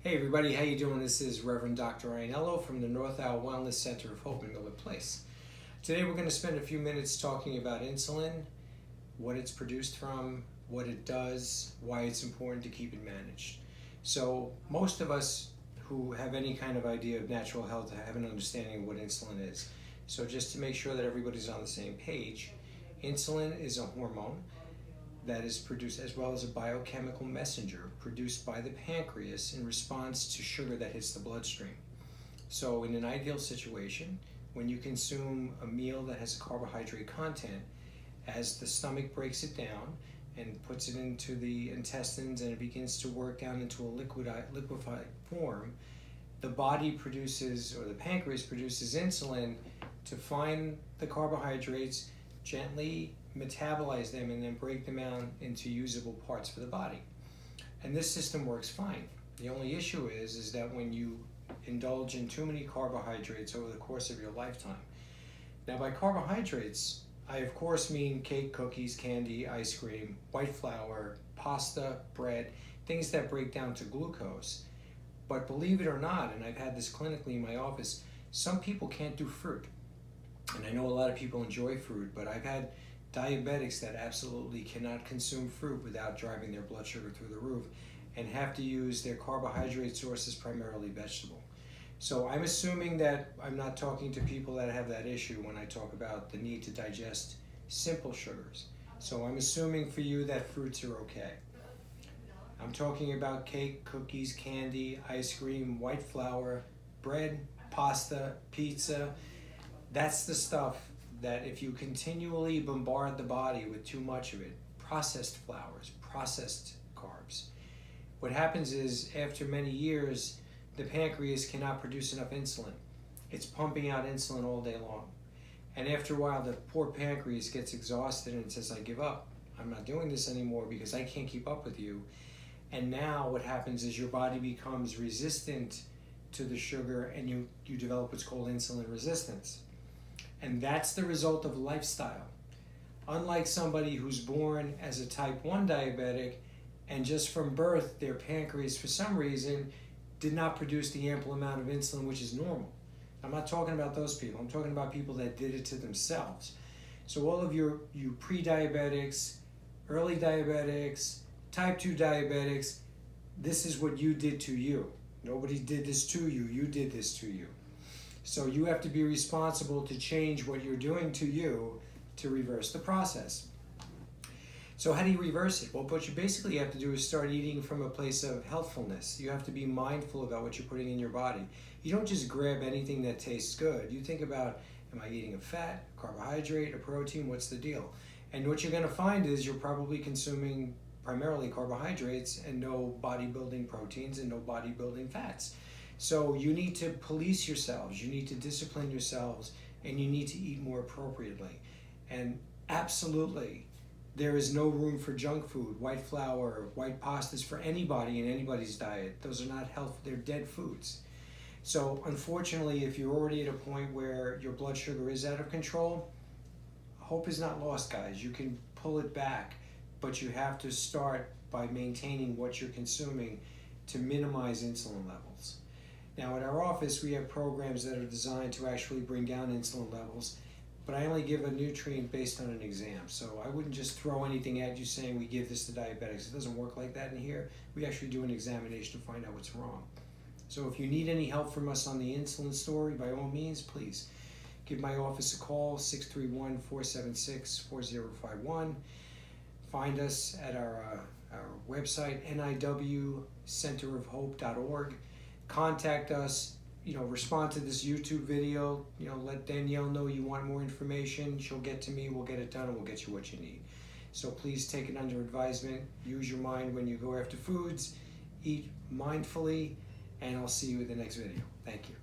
Hey everybody, how you doing? This is Reverend Dr. Ianello from the North Isle Wellness Center of Hope in Miller Place. Today we're going to spend a few minutes talking about insulin, what it's produced from, what it does, why it's important to keep it managed. So most of us who have any kind of idea of natural health have an understanding of what insulin is. So just to make sure that everybody's on the same page, insulin is a hormone that is produced, as well as a biochemical messenger produced by the pancreas in response to sugar that hits the bloodstream. So in an ideal situation, when you consume a meal that has a carbohydrate content, as the stomach breaks it down and puts it into the intestines and it begins to work down into a liquefied form, the body produces, or the pancreas produces, insulin to find the carbohydrates, gently metabolize them, and then break them down into usable parts for the body. And this system works fine. The only issue is that when you indulge in too many carbohydrates over the course of your lifetime. Now by carbohydrates, I of course mean cake, cookies, candy, ice cream, white flour, pasta, bread, things that break down to glucose. But believe it or not, and I've had this clinically in my office, some people can't do fruit. And I know a lot of people enjoy fruit, but I've had diabetics that absolutely cannot consume fruit without driving their blood sugar through the roof and have to use their carbohydrate sources primarily vegetable. So I'm assuming that I'm not talking to people that have that issue when I talk about the need to digest simple sugars. So I'm assuming for you that fruits are okay. I'm talking about cake, cookies, candy, ice cream, white flour, bread, pasta, pizza. That's the stuff that if you continually bombard the body with too much of it, processed flours, processed carbs, what happens is after many years, the pancreas cannot produce enough insulin. It's pumping out insulin all day long. And after a while, the poor pancreas gets exhausted and says, I give up. I'm not doing this anymore because I can't keep up with you. And now what happens is your body becomes resistant to the sugar and you develop what's called insulin resistance. And that's the result of lifestyle. Unlike somebody who's born as a type 1 diabetic and just from birth their pancreas for some reason did not produce the ample amount of insulin which is normal. I'm not talking about those people. I'm talking about people that did it to themselves. So all of you pre-diabetics, early diabetics, type 2 diabetics, this is what you did to you. Nobody did this to you. You did this to you. So you have to be responsible to change what you're doing to you to reverse the process. So how do you reverse it? Well, what you basically have to do is start eating from a place of healthfulness. You have to be mindful about what you're putting in your body. You don't just grab anything that tastes good. You think about, am I eating a fat, a carbohydrate, a protein? What's the deal? And what you're going to find is you're probably consuming primarily carbohydrates and no bodybuilding proteins and no bodybuilding fats. So you need to police yourselves, you need to discipline yourselves, and you need to eat more appropriately. And absolutely, there is no room for junk food, white flour, white pastas for anybody in anybody's diet. Those are not healthy, they're dead foods. So unfortunately, if you're already at a point where your blood sugar is out of control, hope is not lost, guys. You can pull it back, but you have to start by maintaining what you're consuming to minimize insulin levels. Now at our office, we have programs that are designed to actually bring down insulin levels, but I only give a nutrient based on an exam. So I wouldn't just throw anything at you saying we give this to diabetics. It doesn't work like that in here. We actually do an examination to find out what's wrong. So if you need any help from us on the insulin story, by all means, please give my office a call, 631-476-4051. Find us at our website, niwcenterofhope.org. Contact us, respond to this YouTube video, let Danielle know you want more information. She'll get to me, we'll get it done, and we'll get you what you need. So please take it under advisement. Use your mind when you go after foods. Eat mindfully, and I'll see you in the next video. Thank you.